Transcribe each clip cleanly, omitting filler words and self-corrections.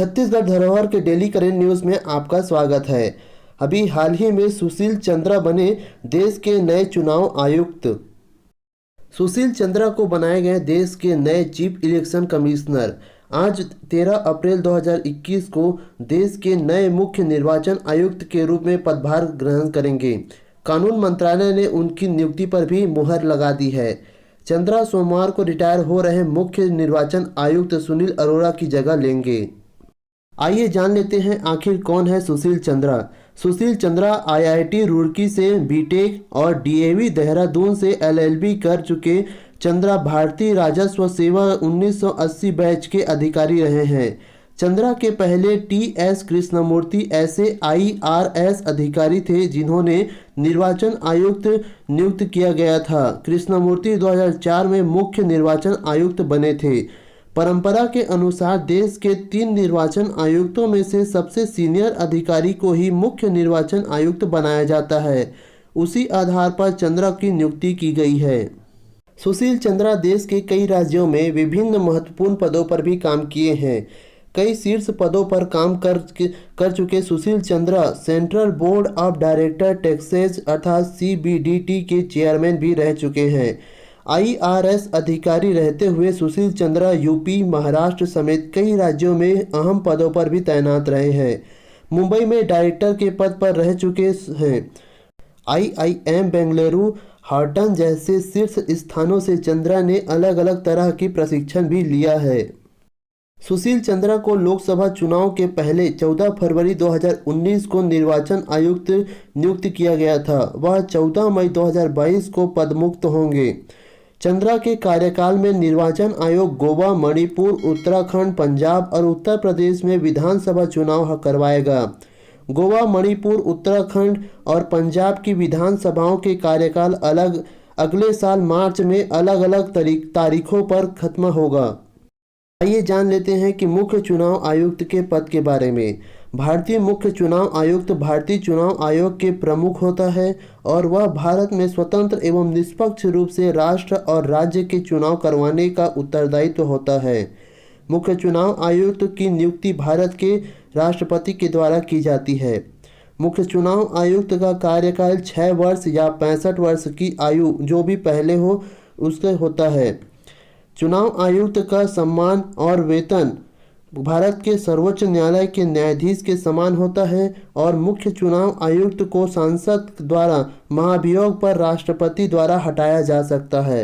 छत्तीसगढ़ धरोहर के daily current news में आपका स्वागत है। अभी हाल ही में सुशील चंद्रा बने देश के नए चुनाव आयुक्त। सुशील चंद्रा को बनाए गए देश के नए चीफ इलेक्शन कमिश्नर। आज 13 अप्रैल 2021 को देश के नए मुख्य निर्वाचन आयुक्त के रूप में पदभार ग्रहण करेंगे। कानून मंत्रालय ने उनकी नियुक्ति पर भी मुहर लगा दी है। चंद्रा सोमवार को रिटायर हो रहे मुख्य निर्वाचन आयुक्त सुनील अरोड़ा की जगह लेंगे। आइए जान लेते हैं आखिर कौन है सुशील चंद्रा। सुशील चंद्रा आईआईटी रुड़की से बीटेक और डीएवी देहरादून से एलएलबी कर चुके चंद्रा भारतीय राजस्व सेवा 1980 बैच के अधिकारी रहे हैं। चंद्रा के पहले टीएस कृष्णमूर्ति ऐसे आईआरएस अधिकारी थे जिन्होंने निर्वाचन आयुक्त नियुक्त किया गया था। कृष्णमूर्ति 2004 में मुख्य निर्वाचन आयुक्त बने थे। परंपरा के अनुसार देश के 3 निर्वाचन आयुक्तों में से सबसे सीनियर अधिकारी को ही मुख्य निर्वाचन आयुक्त बनाया जाता है। उसी आधार पर चंद्रा की नियुक्ति की गई है। सुशील चंद्रा देश के कई राज्यों में विभिन्न महत्वपूर्ण पदों पर भी काम किए हैं। कई शीर्ष पदों पर काम कर चुके Sushil Chandra central board of director taxes अर्थात सीबीडीटी के चेयरमैन भी रह चुके हैं। आईआरएस अधिकारी रहते हुए सुशील चंद्रा यूपी, महाराष्ट्र समेत कई राज्यों में अहम पदों पर भी तैनात रहे हैं। मुंबई में डायरेक्टर के पद पर रह चुके हैं। आईआईएम बेंगलुरु, हार्टन जैसे शीर्ष स्थानों से चंद्रा ने अलग अलग तरह की प्रशिक्षण भी लिया है। सुशील चंद्रा को लोकसभा चुनाव के पहले 14 फरवरी 2019 को निर्वाचन आयुक्त नियुक्त किया गया था। वह 14 मई 2022 को पदमुक्त होंगे। चंद्रा के कार्यकाल में निर्वाचन आयोग गोवा, मणिपुर, उत्तराखंड, पंजाब और उत्तर प्रदेश में विधानसभा चुनाव करवाएगा। गोवा, मणिपुर, उत्तराखंड और पंजाब की विधानसभाओं के कार्यकाल अगले साल मार्च में अलग अलग तारीखों पर खत्म होगा। आइए जान लेते हैं कि मुख्य चुनाव आयुक्त के पद के बारे में। भारतीय मुख्य चुनाव आयुक्त भारतीय चुनाव आयोग के प्रमुख होता है और वह भारत में स्वतंत्र एवं निष्पक्ष रूप से राष्ट्र और राज्य के चुनाव करवाने का उत्तरदायित्व होता है। मुख्य चुनाव आयुक्त की नियुक्ति भारत के राष्ट्रपति के द्वारा की जाती है। मुख्य चुनाव आयुक्त का कार्यकाल 6 वर्ष या 65 वर्ष की आयु जो भी पहले हो उससे होता है। चुनाव आयुक्त का सम्मान और वेतन भारत के सर्वोच्च न्यायालय के न्यायाधीश के समान होता है और मुख्य चुनाव आयुक्त को संसद द्वारा महाभियोग पर राष्ट्रपति द्वारा हटाया जा सकता है।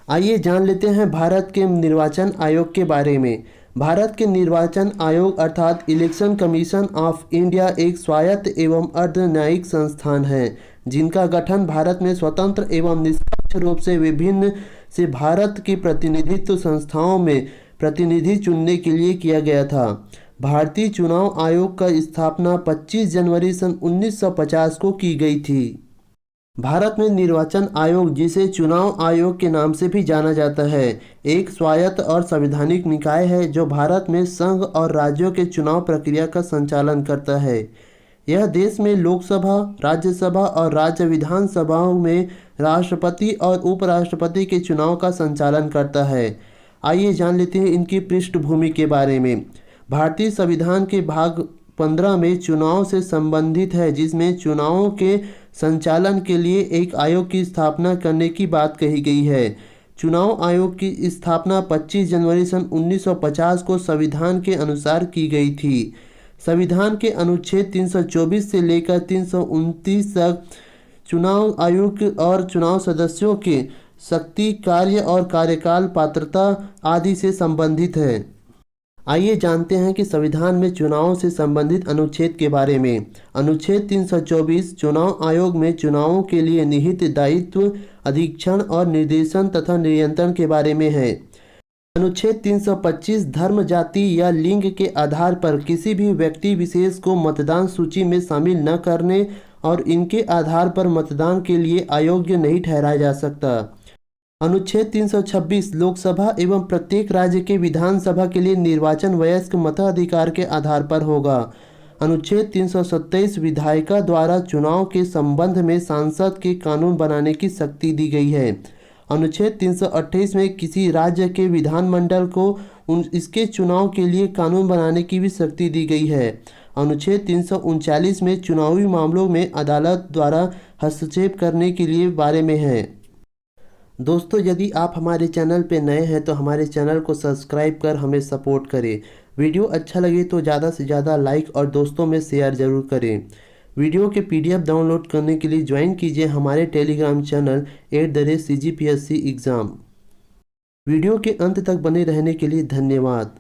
आइए जान लेते हैं भारत के निर्वाचन आयोग के बारे में। भारत के निर्वाचन आयोग अर्थात इलेक्शन कमीशन ऑफ इंडिया एक स्वायत्त एवं अर्धन्यायिक संस्थान है जिनका गठन भारत में स्वतंत्र एवं निष्पक्ष रूप से विभिन्न से भारत की प्रतिनिधित्व संस्थाओं में प्रतिनिधि चुनने के लिए किया गया था। भारतीय चुनाव आयोग का स्थापना 25 जनवरी सन 1950 को की गई थी। भारत में निर्वाचन आयोग जिसे चुनाव आयोग के नाम से भी जाना जाता है एक स्वायत्त और संवैधानिक निकाय है जो भारत में संघ और राज्यों के चुनाव प्रक्रिया का संचालन करता है। यह देश में लोकसभा, राज्यसभा और राज्य विधानसभाओं में राष्ट्रपति और उपराष्ट्रपति के चुनाव का संचालन करता है। आइए जान लेते हैं इनकी पृष्ठभूमि के बारे में। भारतीय संविधान के भाग 15 में चुनाव से संबंधित है जिसमें चुनावों के संचालन के लिए एक आयोग की स्थापना करने की बात कही गई है। चुनाव आयोग की स्थापना 25 जनवरी सन 1950 को संविधान के अनुसार की गई थी। संविधान के अनुच्छेद 324 से लेकर 329 तक चुनाव आयोग और चुनाव सदस्यों के शक्ति, कार्य और कार्यकाल, पात्रता आदि से संबंधित है। आइए जानते हैं कि संविधान में चुनावों से संबंधित अनुच्छेद के बारे में। अनुच्छेद 324 चुनाव आयोग में चुनावों के लिए निहित दायित्व, अधीक्षण और निर्देशन तथा नियंत्रण के बारे में है। अनुच्छेद 325 धर्म, जाति या लिंग के आधार पर किसी भी व्यक्ति विशेष को मतदान सूची में शामिल न करने और इनके आधार पर मतदान के लिए अयोग्य नहीं ठहराया जा सकता। अनुच्छेद 326 लोकसभा एवं प्रत्येक राज्य के विधानसभा के लिए निर्वाचन वयस्क मताधिकार के आधार पर होगा। अनुच्छेद 327 विधायिका द्वारा चुनाव के संबंध में सांसद के कानून बनाने की शक्ति दी गई है। अनुच्छेद 328 में किसी राज्य के विधानमंडल को इसके चुनाव के लिए कानून बनाने की भी शक्ति दी गई है। अनुच्छेद 339 में चुनावी मामलों में अदालत द्वारा हस्तक्षेप करने के लिए बारे में है। दोस्तों, यदि आप हमारे चैनल पर नए हैं तो हमारे चैनल को सब्सक्राइब कर हमें सपोर्ट करें। वीडियो अच्छा लगे तो ज़्यादा से ज़्यादा लाइक और दोस्तों में शेयर ज़रूर करें। वीडियो के PDF डाउनलोड करने के लिए ज्वाइन कीजिए हमारे Telegram channel @CGPSC exam. Video के अंत तक बने रहने के लिए धन्यवाद।